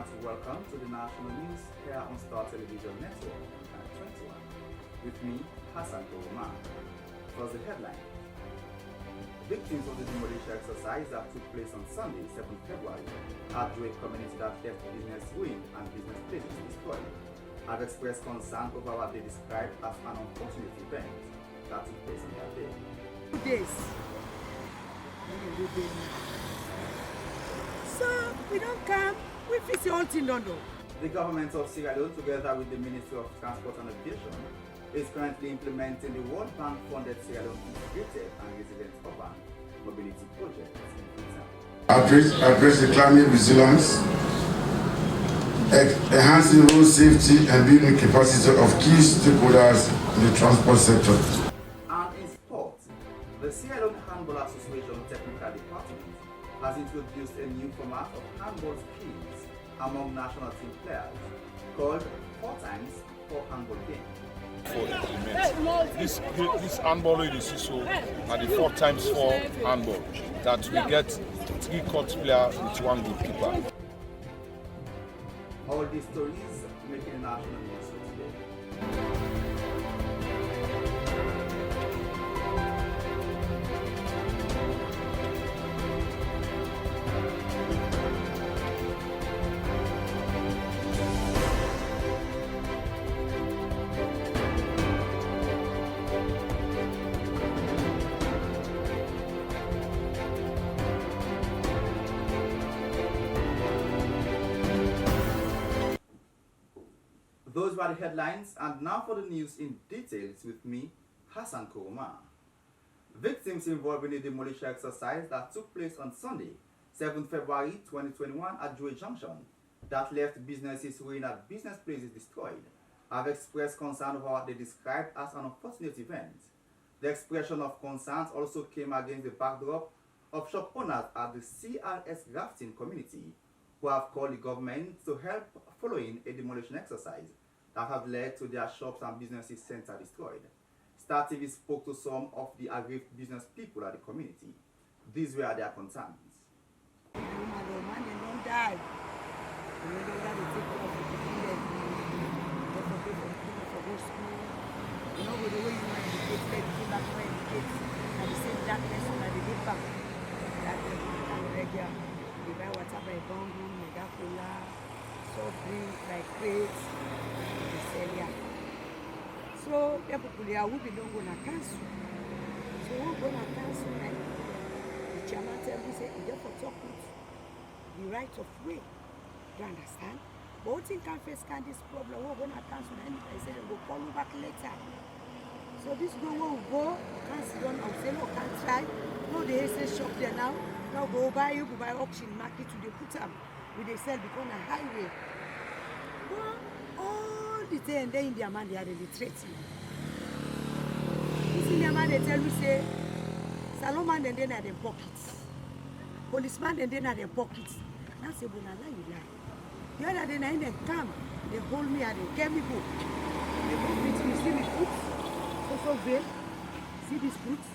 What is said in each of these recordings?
and welcome to the national news here on Star Television Network at 21. With me, Hassan Koroma. First, the headline. Victims of the demolition exercise that took place on Sunday, 7th February, at a community that left business ruined and business places destroyed, have expressed concern over what they described as an unfortunate event that took place on that day. 2 days. So we don't come, we fix the whole thing, don't know. The government of Sierra Leone, together with the Ministry of Transport and Aviation, is currently implementing the World Bank funded Sierra Leone Integrated and Resilient Urban Mobility Project. Address the climate resilience, enhancing road safety and building capacity of key stakeholders in the transport sector. And in sport, the Sierra Leone Handball Association Technical Department has introduced a new format of handball skills among national team players called 4x4 handball game. For implement this handball in the CISO and the 4x4 handball that we get 3 court players with 1 goalkeeper. All these stories making national news today. Those were the headlines, and now for the news in details with me, Hassan Koroma. Victims involved in the demolition exercise that took place on Sunday, 7th February 2021 at Joy Junction, that left businesses ruined and business places destroyed, have expressed concern over what they described as an unfortunate event. The expression of concerns also came against the backdrop of shop owners at the CRS grafting community, who have called the government to help following a demolition exercise that have led to their shops and businesses center destroyed. Startv spoke to some of the aggrieved business people at the community. These were their concerns. Don't die. So the people there will be don't go to council. So we go to council and the chairman tell me say you for talk with the right of way. You understand? But what thing can face this problem? We're going to council and I say they go call you back later. So this go where we go, can't sit down and say no, can't try. No, they say shop there now. Now go buy auction market to the put them. We they sell become a highway. But all the time they in their man they are really threatening. This in their man they tell you say Salomon and then are their pockets. Policeman and then are their pockets. Now say Bonala you lie. The other day I they come, they hold me and they get me book. They go with me, see me boots. So veil. See these boots?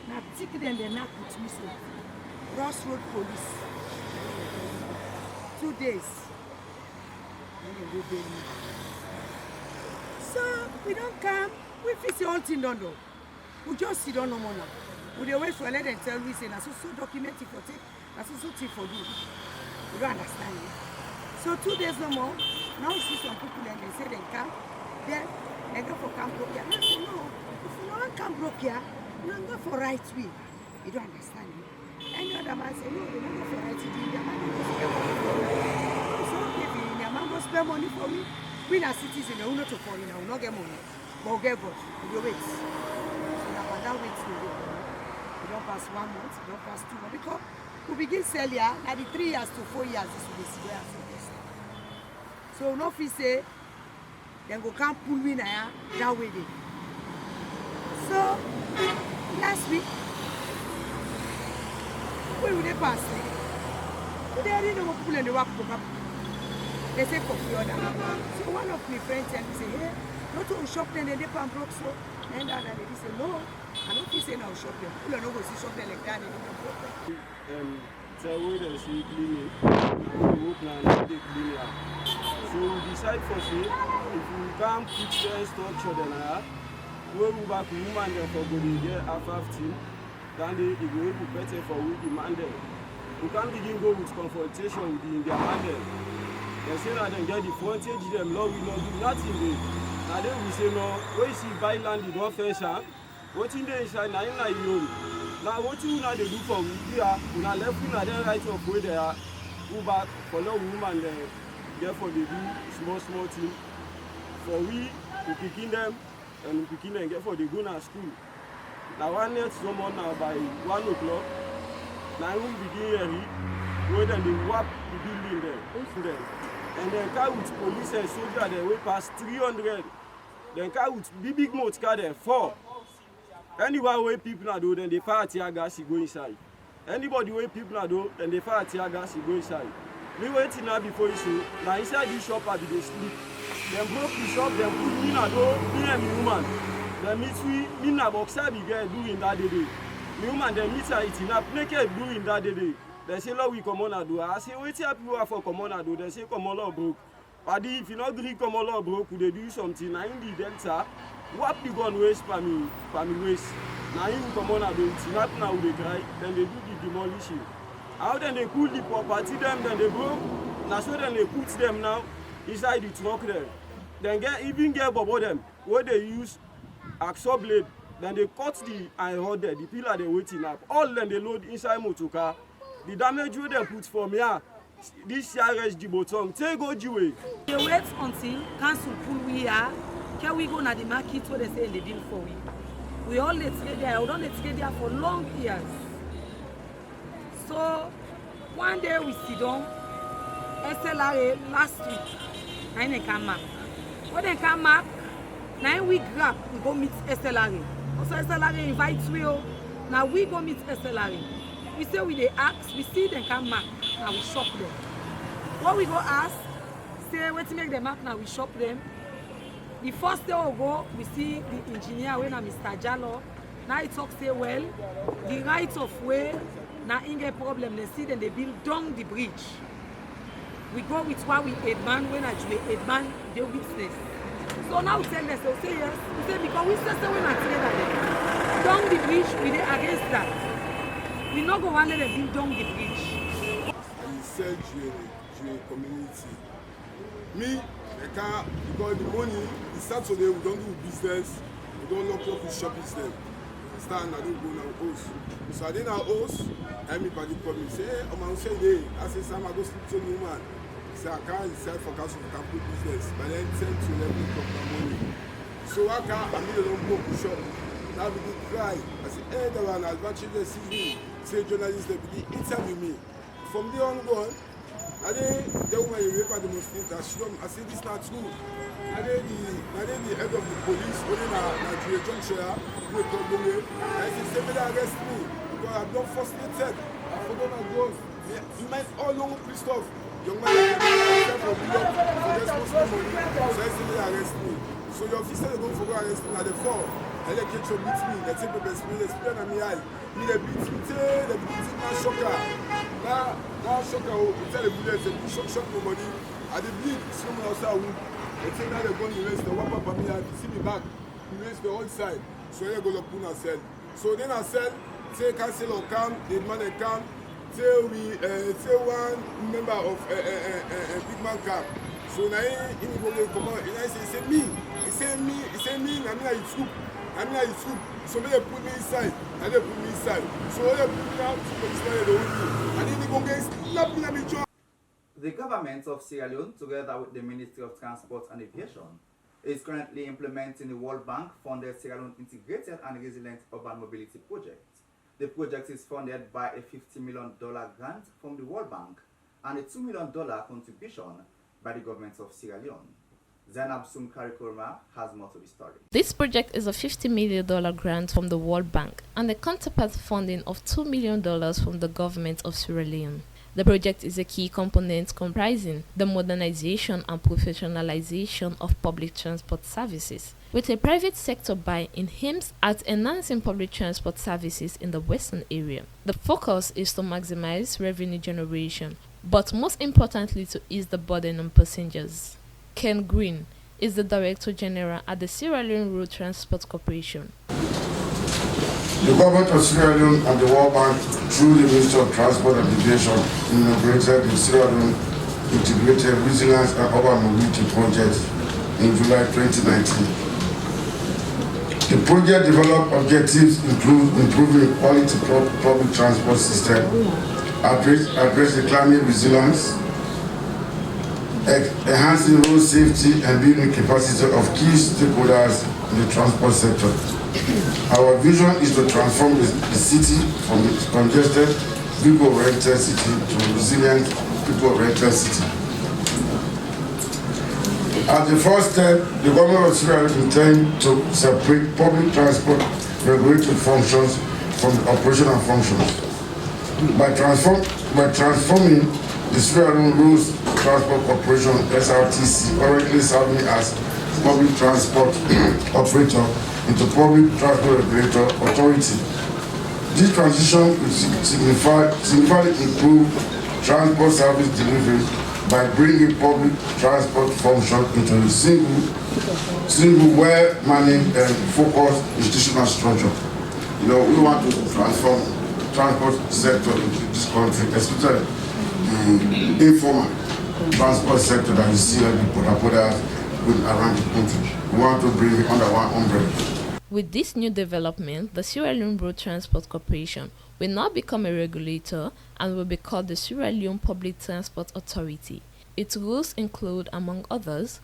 Now take them they not put me so. Crossroad police. 2 days. So we don't come, we fix the whole thing, don't know. We just sit down no more now. We dey wait for let them tell we say na so document it for take, na so thing for do. You don't understand it. So 2 days no more. Now we see some people and they say they come, then they go for camp broke here. I say no, if you don't camp broke here, you don't go for right way. You don't understand it. Any other man say no, they don't go for right way. Their man go spend money for me. So if their man go spend money for me, we are citizens, we will not to foreign, we will not get money. But we get God, we will wait. So now for that wait, we don't pass 1 month, we don't pass 2 months. Because we begin sell here, now the 3 years to 4 years, this will be severe. So no fee say, then go can't pull me now, that way they. So last week, we will pass. Today I didn't know people in the work program. They say for free order. So one of my friends tell me, say, hey, not to shop then they pan broke so. And then they say, no, I don't think say now shop them. People are not going to shop them like that. where they say cleaning, we work now they clean it. So we decide for say if we can't put the structure then where we back woman there for go to get half team, then they will be better for we demand them. We can't begin go with confrontation with the Indian man them. They say that they get the frontage them, Lord will not do nothing there. Now then we say no, where you see buy land in one fence, what in the inside now you know. Now what you now they do for we here, we now left we now then right of where they are, go back for no woman there. Therefore they do small thing. For we picking them and we picking them, therefore they go to school. Now one night someone now by 1 o'clock. Now we begin here, where then they wrap the building there. And then car with police and soldier there way past 300. Then car with big motor car there 4. Anywhere where people are do, then they fire tear gas, you go inside. Anybody where people are do, then they fire tear gas, you go inside. We waiting now before you show. Now inside this shop I they sleep. Then broke the shop, then put me na do, me and the woman. Then meet me na boxer be girl doing that day. The woman then meet her eating up, naked doing that day. They say, Lord, we come on and do. I say, wait here people are for come on and do. They say, come on, Lord, broke. But if you not agree, come on, Lord, broke, could they do something? Now in the delta, what the gun waste for me waste. Now you come on and do it. Not now they cry, then they do the demolition. How then they pull the property them, then they broke. Now so then they put them now inside the truck there. Then even get bobo them where they use axle blade. Then they cut the iron there, the pillar they waiting up. All then they load inside motor car. The damage where they put from here, this CRS Djibouton, take go Jiwe. They wait until council pull we here. Can we go to the market where they say they deal for we? We all let's get there. We don't let's get there for long years. So one day we sit down, SLRA last week, now they come back. When they come back, now we grab, we go meet SLRA. Also SLRA invites we, now we go meet SLRA. We say we they ask, we see them come back, now we shop them. What we go ask, say what to make them mark, now we shop them. The first day we go, we see the engineer, when Mr. Jallo. Now he talk say, well, the right of way, now in a problem, they see them they build down the bridge. We go with what we Edman, when I do Edman, they witness. So now we tell them, so say yes, we say because we say when I say that down the bridge, we they against that. We not go one let them build down the bridge. I said to community. Me, I can't, because the money, it's Saturday, we don't do business, we don't lock up the shop instead. Stand, I don't go now host. So I didn't have host, everybody come and say, hey, I'm on Sunday. I say, Sam, I go sleep to me, man. So I can't decide for council to can put business, but then 10 to 11 o'clock in the morning. So I can't, I mean, I don't go to shop. Now we do cry. I say, hey, the one, I'll watch you see me. Say, journalists, they begin interview me. From there on, go on. I then the woman you rape at the mosquito, I say this not true. I then the head of the police, only Nigeria junction, we come away. I say, say, they arrest me because I'm not frustrated. I forgot my goals. You might all know Christoph. Young man, I'm for blood, for just money. So I say, they arrest me. So your officer is going to go arrest me at the 4. And they catch you beat me, they take the best me, they spray on my eye. Me, they beat me, they beat me, now shocker. Now shocker, we tell the bullets, they shock nobody. And they bleed, someone outside wound. They say now they're going to rest, they walk up on me, and see me back. We rest the whole side. So they go to put a cell. So then I sell, say cancel or come, the man they come, say we, say one member of a big man come. So now he go to come out, and I say me, he say me, and I it's soup. So they put me inside, and they put me inside. So they put me out, so they started the whole thing. And then they go get slap me at the job. The government of Sierra Leone, together with the Ministry of Transport and Aviation, is currently implementing the World Bank-funded Sierra Leone Integrated and Resilient Urban Mobility Project. The project is funded by a $50 million grant from the World Bank and a $2 million contribution by the government of Sierra Leone. Zainab Sumkari-Kurma has more to the story. This project is a $50 million grant from the World Bank and a counterpart funding of $2 million from the government of Sierra Leone. The project is a key component comprising the modernization and professionalization of public transport services, with a private sector buy-in aims at enhancing public transport services in the Western area. The focus is to maximize revenue generation, but most importantly to ease the burden on passengers. Ken Green is the Director General at the Sierra Leone Road Transport Corporation. The government of Sierra Leone and the World Bank, through the Ministry of Transport and Aviation, inaugurated the Sierra Leone Integrated Resilience and Urban Mobility Project in July 2019. The project developed objectives include improving quality public transport system, address the climate resilience, enhancing road safety and building capacity of key stakeholders in the transport sector. Our vision is to transform the city from a congested, vehicle-oriented city to a resilient, people-oriented city. As the first step, the government of Sierra Leone intends to separate public transport regulatory functions from the operational functions. By transforming the Sierra Leone Road Transport Corporation (SRTC), currently serving as public transport operator, into public transport regulator authority. This transition will significantly improve transport service delivery by bringing public transport function into a single well-managed and focused institutional structure. You know, we want to transform transport sector into this country, especially the informal transport sector that you see every boda around the country. We want to bring it under one umbrella. With this new development, the Sierra Leone Road Transport Corporation will now become a regulator and will be called the Sierra Leone Public Transport Authority. Its rules include, among others,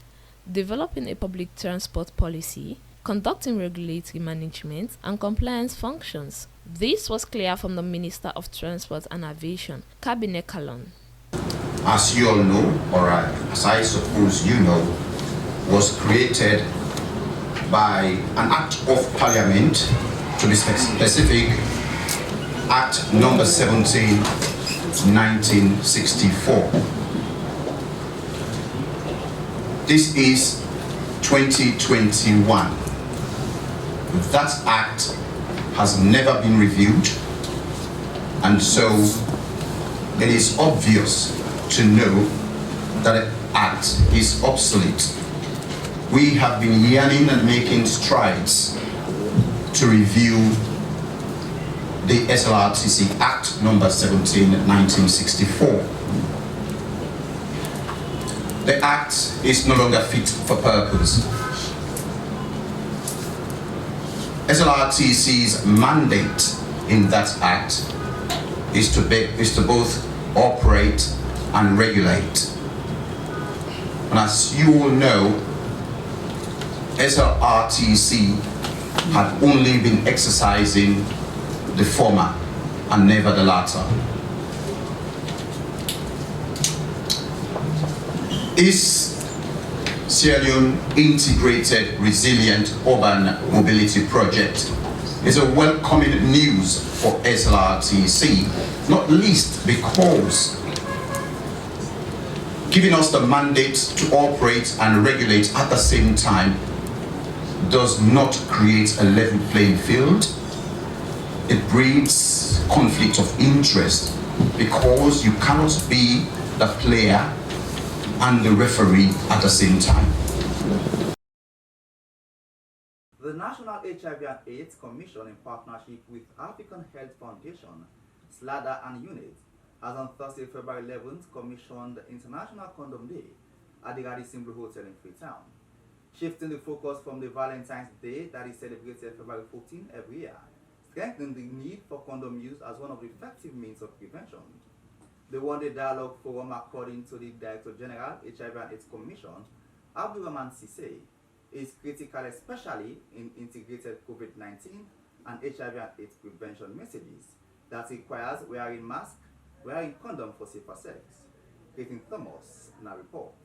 developing a public transport policy, conducting regulatory management, and compliance functions. This was clear from the Minister of Transport and Aviation, Cabinet Kalon. As you all know, or as I suppose you know, was created by an Act of Parliament, to be specific, Act number 17, 1964. This is 2021. That Act has never been reviewed, and so it is obvious to know that the Act is obsolete. We have been yearning and making strides to review the SLRTC Act number 17, 1964. The Act is no longer fit for purpose. SLRTC's mandate in that Act is to both operate and regulate. And as you all know, SLRTC had only been exercising the former and never the latter. Is Sierra Leone Integrated Resilient Urban Mobility Project is a welcoming news for SLRTC, not least because giving us the mandate to operate and regulate at the same time does not create a level playing field. It breeds conflict of interest because you cannot be the player and the referee at the same time. The National HIV and AIDS Commission, in partnership with African Health Foundation, SLADA and UNIT, has on Thursday, February 11th, commissioned International Condom Day at the Radisson Blu Hotel in Freetown, shifting the focus from the Valentine's Day that is celebrated February 14 every year, strengthening the need for condom use as one of the effective means of prevention. The one-day dialogue forum, according to the Director General, HIV and AIDS Commission, Abdurrahman Sise, is critical, especially in integrated COVID-19 and HIV and AIDS prevention messages that requires wearing mask, wearing condom for safer sex. Clayton Thomas now reports.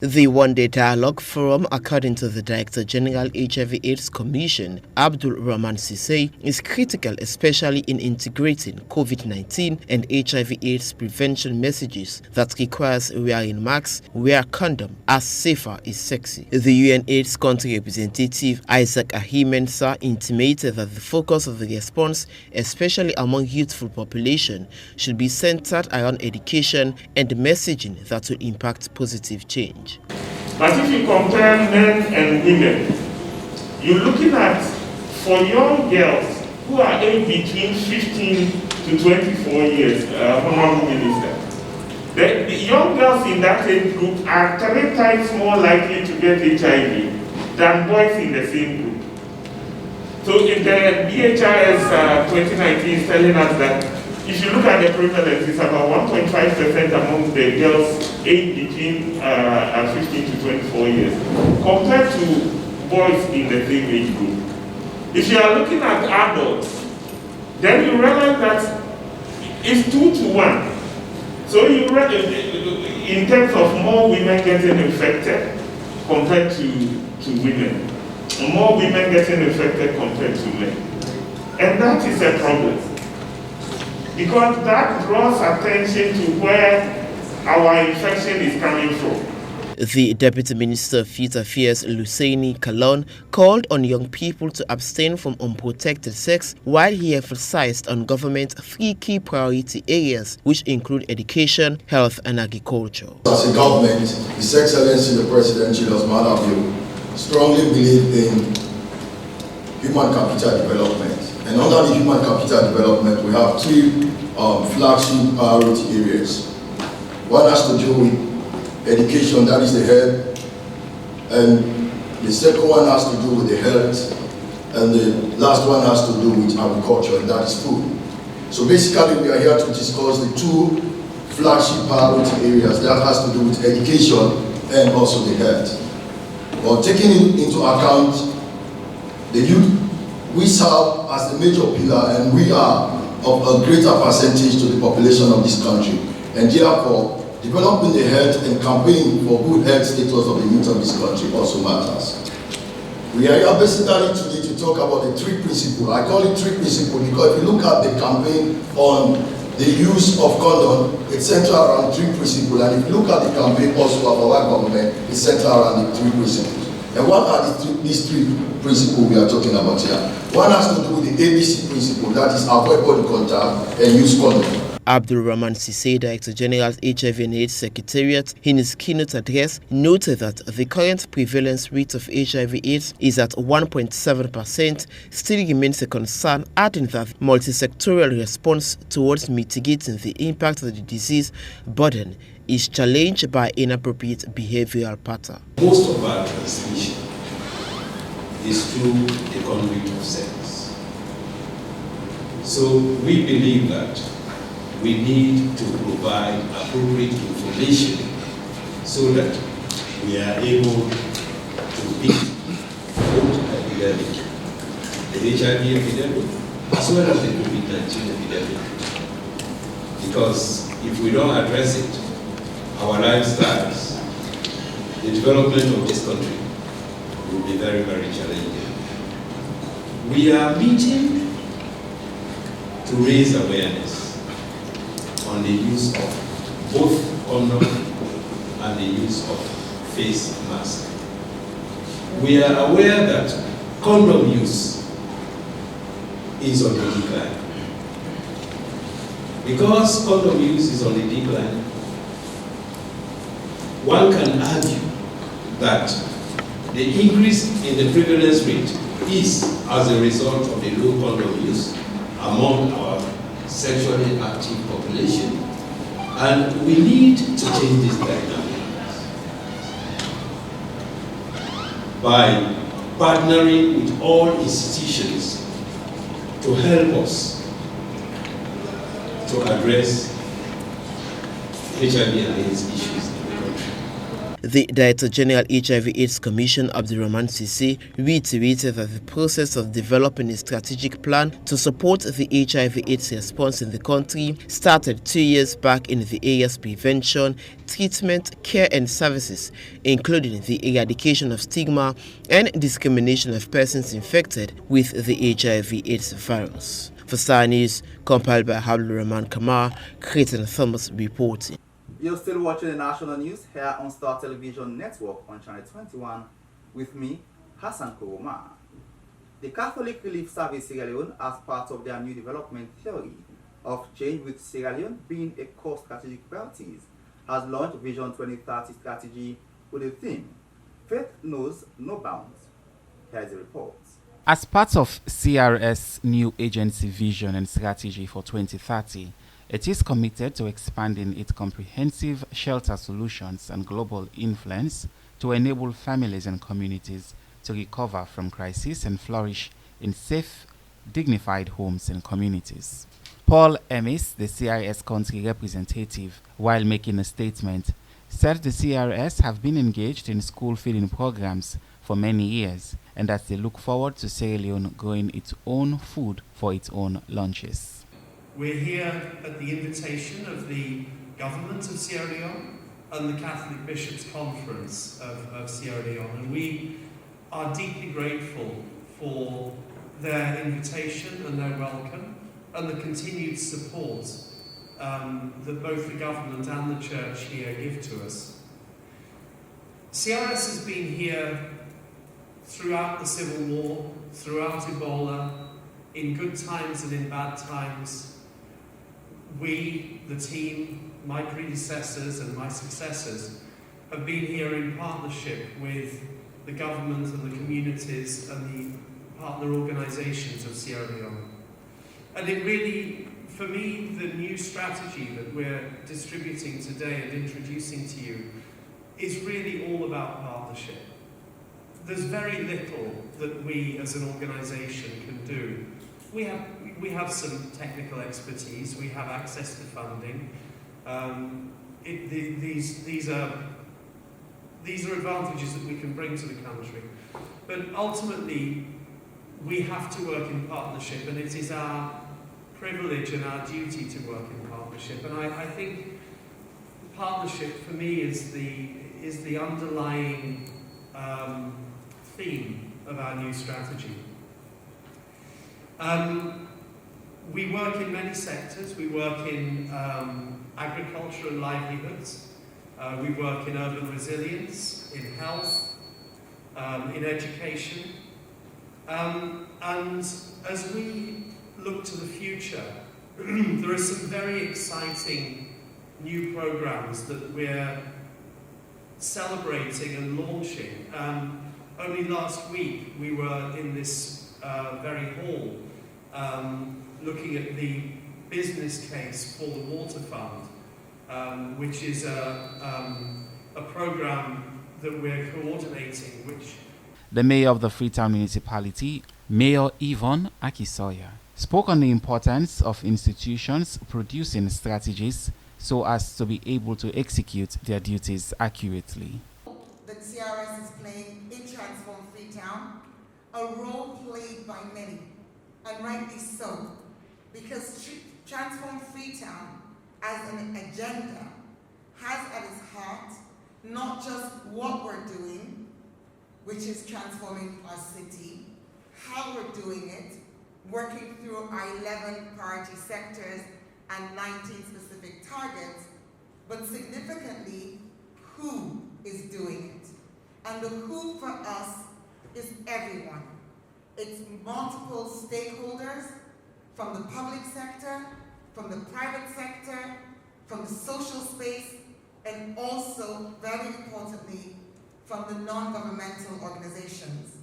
The one-day dialogue forum, according to the Director General HIV/AIDS Commission, Abdul Rahman Sisay, is critical, especially in integrating COVID-19 and HIV/AIDS prevention messages that requires wearing masks, wear condom, as safer is sexy. The UN AIDS country representative Isaac Ahimensa intimated that the focus of the response, especially among youthful population, should be centered around education and messaging that will impact positive change. But if you compare men and women, you're looking at, for young girls who are aged between 15 to 24 years, Honorable Minister, the young girls in that age group are 3 times more likely to get HIV than boys in the same group. So in the BHRS 2019 is telling us that if you look at the prevalence, it's about 1.5% among the girls aged between 15 to 24 years, compared to boys in the same age group. If you are looking at adults, then you realize that it's 2 to 1. So you in terms of more women getting infected compared to women, more women getting infected compared to men. And that is a problem, because that draws attention to where our infection is coming from. The Deputy Minister of Youth Affairs, Lusaini Kalon, called on young people to abstain from unprotected sex, while he emphasized on government's 3 key priority areas, which include education, health and agriculture. As a government, His Excellency the President, Julius Malabio, strongly believe in human capital development. And under the human capital development, we have 3 flagship priority areas. One has to do with education, that is the head, and the second one has to do with the health, and the last one has to do with agriculture, and that is food. So basically, we are here to discuss the 2 flagship priority areas that has to do with education and also the health. But taking into account the youth, we serve as the major pillar, and we are of a greater percentage to the population of this country, and therefore, developing the health and campaigning for good health status of the youth of this country also matters. We are here basically today to talk about the 3 principles. I call it 3 principles because if you look at the campaign on the use of condom, it's centered around 3 principles. And if you look at the campaign also of our government, it's centered around the 3 principles. And what are these 3 principles we are talking about here? One has to do with the ABC principle, that is avoid body contact and use condom. Abdul Rahman Sisay, Director General HIV and AIDS Secretariat, in his keynote address, noted that the current prevalence rate of HIV/AIDS is at 1.7%, still remains a concern, adding that multi-sectorial response towards mitigating the impact of the disease burden is challenged by inappropriate behavioral pattern. Most of our transmission is through the conduit of sex. So we believe that we need to provide appropriate information so that we are able to beat both epidemic, the HIV epidemic, as well as the COVID-19 epidemic. Because if we don't address it, our lifestyles, the development of this country will be very, very challenging. We are meeting to raise awareness on the use of both condom and the use of face mask. We are aware that condom use is on the decline. Because condom use is on the decline, one can argue that the increase in the prevalence rate is as a result of the low condom use among our sexually active population, and we need to change this dynamic by partnering with all institutions to help us to address HIV and AIDS issues in the country. The Director General HIV/AIDS Commission, Abdulrahman Sisi, reiterated that the process of developing a strategic plan to support the HIV/AIDS response in the country started 2 years back in the areas prevention, treatment, care and services, including the eradication of stigma and discrimination of persons infected with the HIV/AIDS virus. For Star News, compiled by Abdulrahman Kamar, Creighton Thomas reporting. You're still watching the national news here on Star Television Network on Channel 21 with me, Hassan Koroma. The Catholic Relief Service Sierra Leone, as part of their new development theory of change with Sierra Leone being a core strategic priorities, has launched Vision 2030 strategy with the theme, Faith Knows No Bounds. Here's the report. As part of CRS' new agency vision and strategy for 2030, it is committed to expanding its comprehensive shelter solutions and global influence to enable families and communities to recover from crisis and flourish in safe, dignified homes and communities. Paul Emis, the CRS country representative, while making a statement, said the CRS have been engaged in school feeding programs for many years and that they look forward to Sierra Leone growing its own food for its own lunches. We're here at the invitation of the government of Sierra Leone and the Catholic Bishops' Conference of Sierra Leone, and we are deeply grateful for their invitation and their welcome and the continued support that both the government and the church here give to us. CRS has been here throughout the Civil War, throughout Ebola, in good times and in bad times. We, the team, my predecessors and my successors, have been here in partnership with the government and the communities and the partner organisations of Sierra Leone. And it really, for me, the new strategy that we're distributing today and introducing to you is really all about partnership. There's very little that we as an organisation can do. We have some technical expertise, we have access to funding. These are advantages that we can bring to the country. But ultimately, we have to work in partnership, and it is our privilege and our duty to work in partnership. And I think partnership for me is the underlying theme of our new strategy. We work in many sectors. We work in agriculture and livelihoods. We work in urban resilience, in health, in education. And as we look to the future, there are some very exciting new programs that we're celebrating and launching. Only last week we were in this very hall looking at the business case for the Water Fund, which is a program that we're coordinating. The mayor of the Freetown municipality, Mayor Yvonne Akisoya, spoke on the importance of institutions producing strategies so as to be able to execute their duties accurately. That CRS is playing in Transform Freetown, a role played by many, and rightly so, because Transform Freetown as an agenda has at its heart not just what we're doing, which is transforming our city, how we're doing it, working through our 11 priority sectors and 19 specific targets, but significantly, who is doing it. And the who for us is everyone. It's multiple stakeholders from the public sector, from the private sector, from the social space, and also, very importantly, from the non-governmental organizations.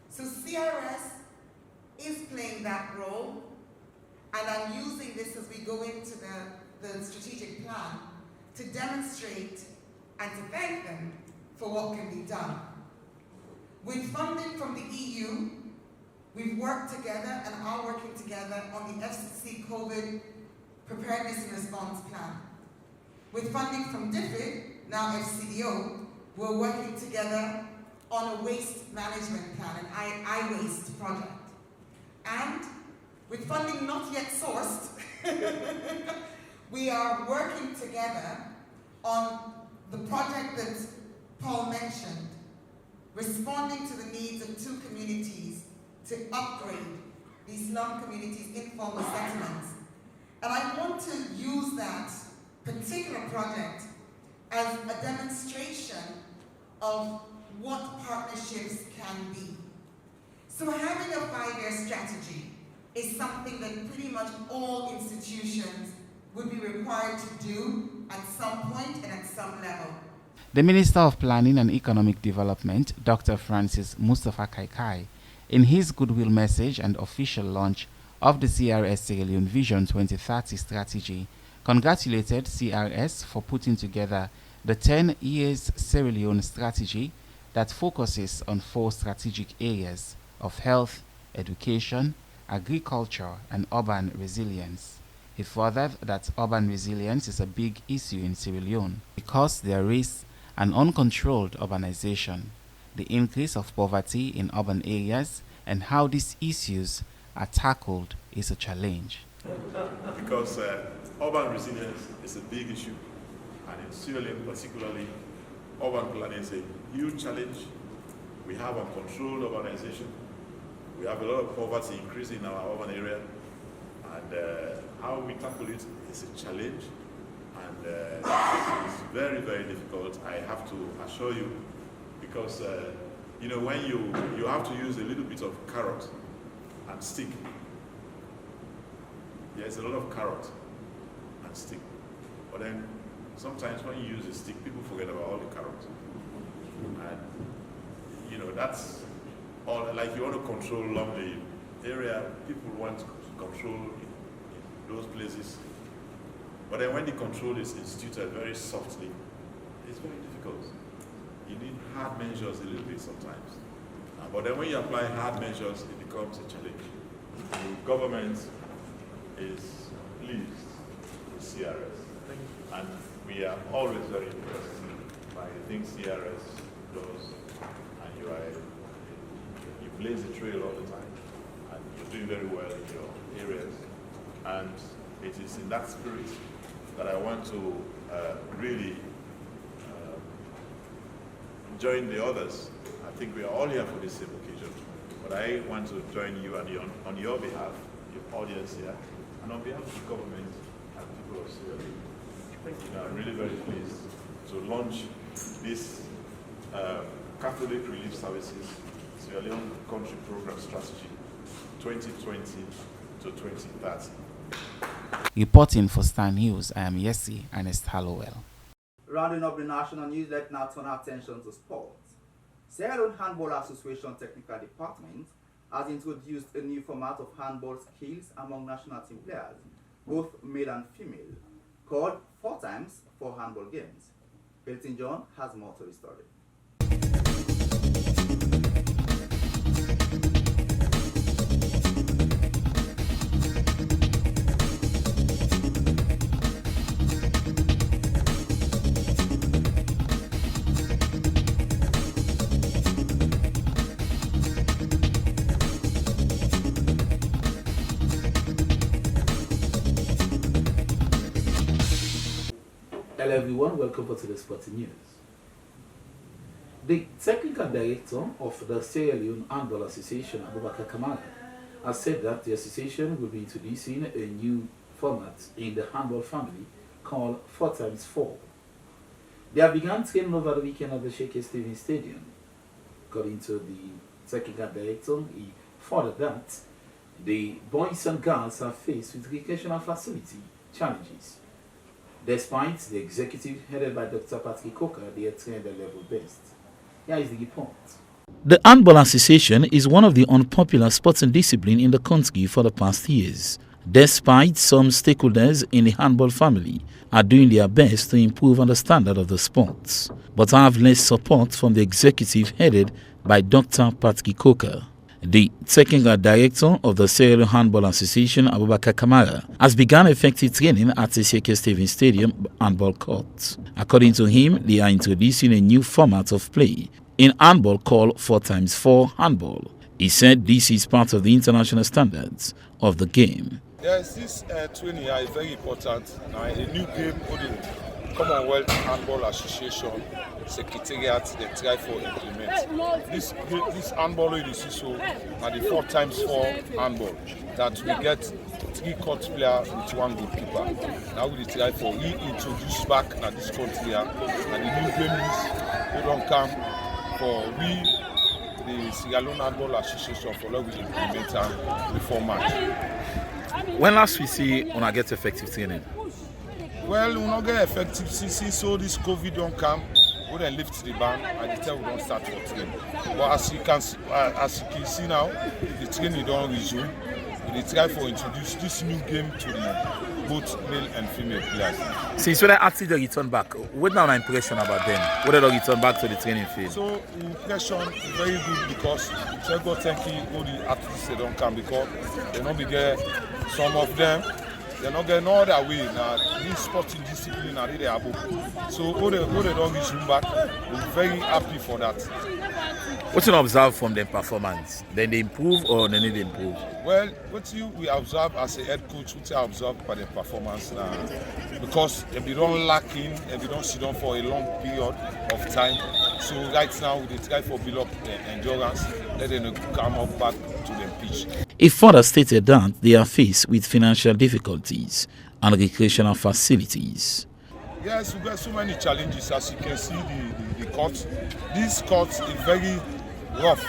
So CRS is playing that role, and I'm using this as we go into the strategic plan to demonstrate and to thank them for what can be done. With funding from the EU, we've worked together and are working together on the FCC COVID Preparedness and Response Plan. With funding from DFID, now FCDO, we're working together on a waste management plan, an I-Waste project. And with funding not yet sourced, we are working together on the project that Paul mentioned, responding to the needs of 2 communities to upgrade these slum communities' informal settlements. And I want to use that particular project as a demonstration of what partnerships can be. So having a 5-year strategy is something that pretty much all institutions would be required to do at some point and at some level. The Minister of Planning and Economic Development, Dr. Francis Mustafa Kaikai, in his goodwill message and official launch of the CRS Sierra Leone Vision 2030 strategy, congratulated CRS for putting together the 10 years Sierra Leone strategy that focuses on 4 strategic areas of health, education, agriculture, and urban resilience. He furthered that urban resilience is a big issue in Sierra Leone because there is an uncontrolled urbanization, the increase of poverty in urban areas, and how these issues are tackled is a challenge. Because urban resilience is a big issue, and in Sierra Leone particularly, urban planning is a huge challenge. We have uncontrolled urbanization. We have a lot of poverty increasing in our urban area, and how we tackle it is a challenge, and it's very, very difficult, I have to assure you, because you know, when you have to use a little bit of carrot and stick. There's a lot of carrot and stick, but then sometimes when you use a stick, people forget about all the carrot, and you know, that's all. Like, you want to control along the area, people want to control in those places, but then when the control is instituted very softly, it's very difficult. You need hard measures a little bit sometimes, but then when you apply hard measures, it becomes a challenge. The government is pleased with CRS, and we are always very impressed by the things CRS does, and you blaze the trail all the time, and you're doing very well in your areas, and it is in that spirit that I want to really join the others. I think we are all here for this same occasion, but I want to join you on your behalf, your audience here, and on behalf of the government and people of Sierra Leone. I'm really very pleased to launch this Catholic Relief Services Sierra Leone Country Program Strategy 2020 to 2030. Reporting for Star News, I am Yesi Ernest Hallowell. Rounding up the national news, let's now turn our attention to sports. Sierra Leone Handball Association Technical Department has introduced a new format of handball skills among national team players, both male and female, called 4x4 handball games. Hilton John has more to the story. Hello everyone, welcome to the Sporting News. The technical director of the Sierra Leone Handball Association, Abubakar Kamara, has said that the association will be introducing a new format in the handball family called 4x4. They have begun training over the weekend at the Sheikh Stephen Stadium. According to the technical director, he furthered that the boys and girls are faced with recreational facility challenges. Despite the executive headed by Dr. Patrick Coker, they are trained at level best. Here is the report. The Handball Association is one of the unpopular sporting disciplines in the country for the past years. Despite some stakeholders in the handball family are doing their best to improve on the standard of the sports, but have less support from the executive headed by Dr. Patrick Coker. The technical director of the Sierra Leone Handball Association, Abubakar Kamara, has begun effective training at the Sheikh Stephen Stadium handball court. According to him, they are introducing a new format of play in handball called 4x4 handball. He said this is part of the international standards of the game. Yes, this training is very important. Now, a new game for the Commonwealth Handball Association Secretariat they try for implement. This handball is so at the 4x4 handball that we get 3 court players with 1 goalkeeper. Now we try for reintroduce back at this country and the new game is we don't come for the Sierra Leone Handball Association for we implement the format. When last we see when I get effective training? Well, we not get effective since so this COVID don't come. We then lift the ban and the time we don't start for training. But as you can see now, the training don't resume. We try for introduce this new game to the both male and female players. Since when I actually return back, what now my impression about them? What did they return back to the training field? So impression is very good because thank you all the athletes they don't come because they not be get some of them. They're not getting all that way now. This sporting discipline are really above. So all they don't resume back. We're very happy for that. What you observe from their performance? Then they improve or they need to improve? Well, what we observe as a head coach, what I observe by the performance now, because if they don't lacking, if they don't sit down for a long period of time, so right now they try for build up endurance, let them come up back to the pitch. He further stated that they are faced with financial difficulties and recreational facilities. Yes, we got so many challenges as you can see the court. This court is very rough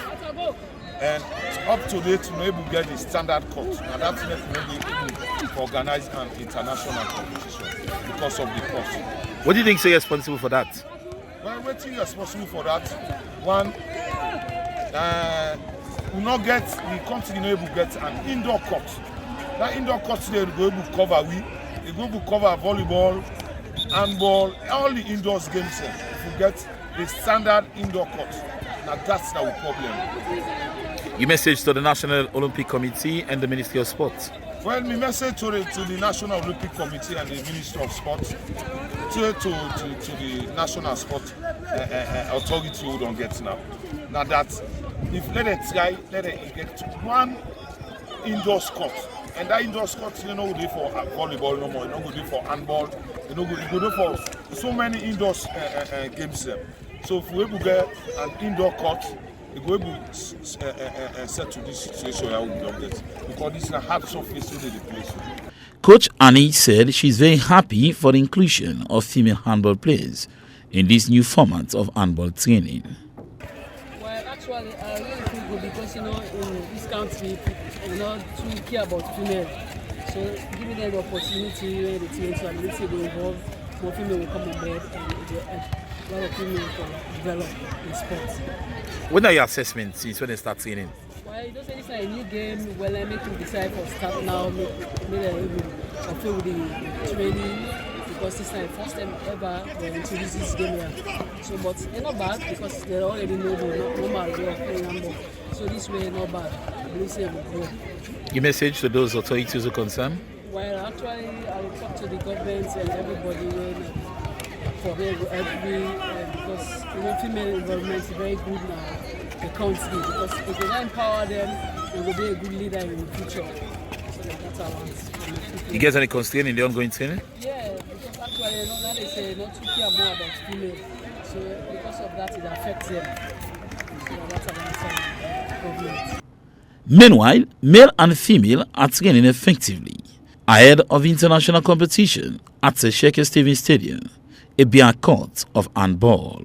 and up to date we able to get the standard court and that's not maybe to organize an international competition because of the cost. What do you think is responsible for that? Well, what is responsible for that? One, we not get the country able to get an indoor court. That indoor court they will able to cover they go to cover volleyball, handball, all the indoors games. If we get the standard indoor court, now that's our problem. Your message to the National Olympic Committee and the Ministry of Sport? Well, my message to the National Olympic Committee and the Ministry of Sport, to the National Sport Authority who don't get now. Now that if let it try, let it get one indoor court. And that indoor court, you know, good for volleyball no more, you know, good for handball, you know, good for so many indoor games. So if we able to get an indoor court, we go able set to this situation how we don't get because this is a hard surface in the place. Coach Annie said she's very happy for the inclusion of female handball players in this new format of handball training. Well, actually, I really feel good because in this country, too care about female. So giving them the opportunity when the team to ability to involve more female will come on board and a lot of female will develop in sports. What are your assessments since when they start training? Well, you don't say this is a new game. Well, I make you decide for start now. Make I feel with the training because this is the first time ever they introduce this game here. So, but it's not bad because they already know the normal way of playing handball. So this way, not bad. I believe they will grow. Your message to those authorities who are concerned? Well, actually, I will talk to the government and everybody for every because female involvement is very good now. The country because if they don't empower them, they will be a good leader in the future. So that's our want. You get any constraint in the ongoing training? Yeah, because actually, now they say not to care more about female. So because of that, it affects them. So that's our problem. Meanwhile, male and female are training effectively ahead of international competition at the Sheikh Stephen Stadium, a bare court of handball.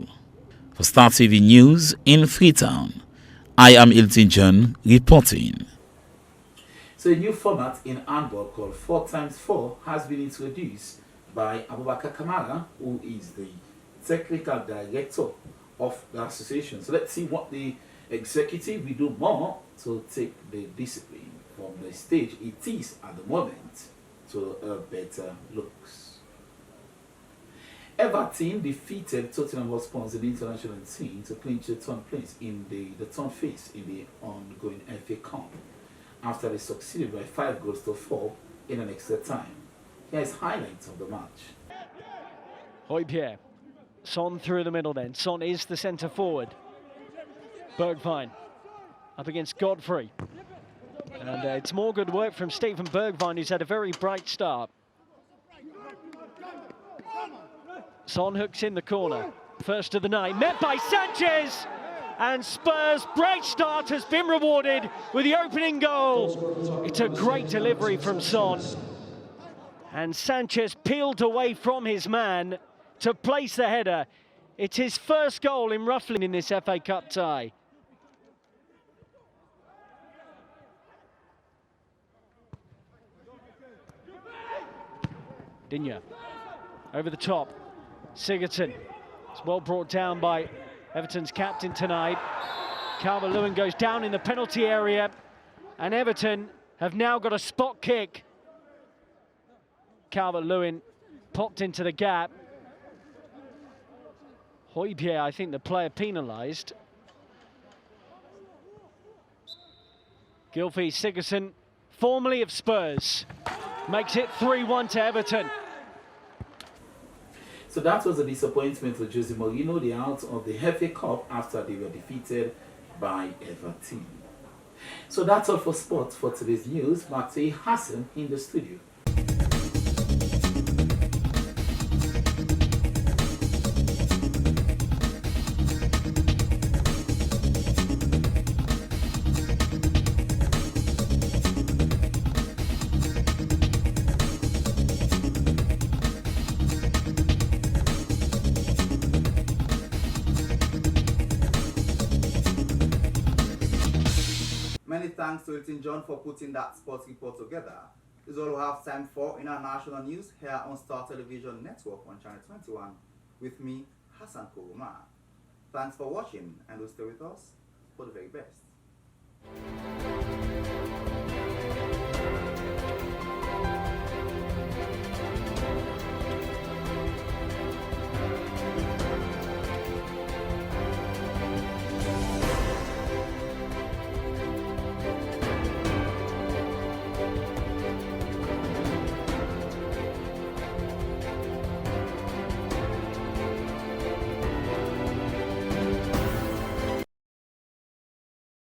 For Startv News in Freetown, I am Ilton John reporting. So a new format in handball called 4x4 has been introduced by Abubakar Kamara, who is the technical director of the association. So let's see what the executive will do more to take the discipline from the stage it is at the moment to a better looks. Everton defeated Tottenham Hotspur in the international scene to clinch the third place in the third phase in the ongoing FA Cup after they succeeded by 5-4 in an extra time. Here is highlights of the match. Højbjerg. Son through the middle then. Son is the centre forward. Bergwijn up against Godfrey. And it's more good work from Steven Bergwijn, who's had a very bright start. Son hooks in the corner. First of the night, met by Sanchez! And Spurs' great start has been rewarded with the opening goal. It's a great delivery from Son. And Sanchez peeled away from his man to place the header. It's his first goal in roughly in this FA Cup tie. Digne over the top. Sigurdsson. It's well brought down by Everton's captain tonight. Calvert-Lewin goes down in the penalty area, and Everton have now got a spot kick. Calvert-Lewin popped into the gap. Højbjerg, I think the player penalised. Gylfi Sigurdsson, formerly of Spurs, makes it 3-1 to Everton. So that was a disappointment for Jose Mourinho, the out of the FA Cup after they were defeated by Everton. So that's all for sports for today's news. Back to Hassan in the studio. Many thanks to Elton John for putting that sports report together. This is all we have time for in our national news here on Star Television Network on Channel 21 with me, Hassan Kuruma. Thanks for watching and we'll stay with us for the very best.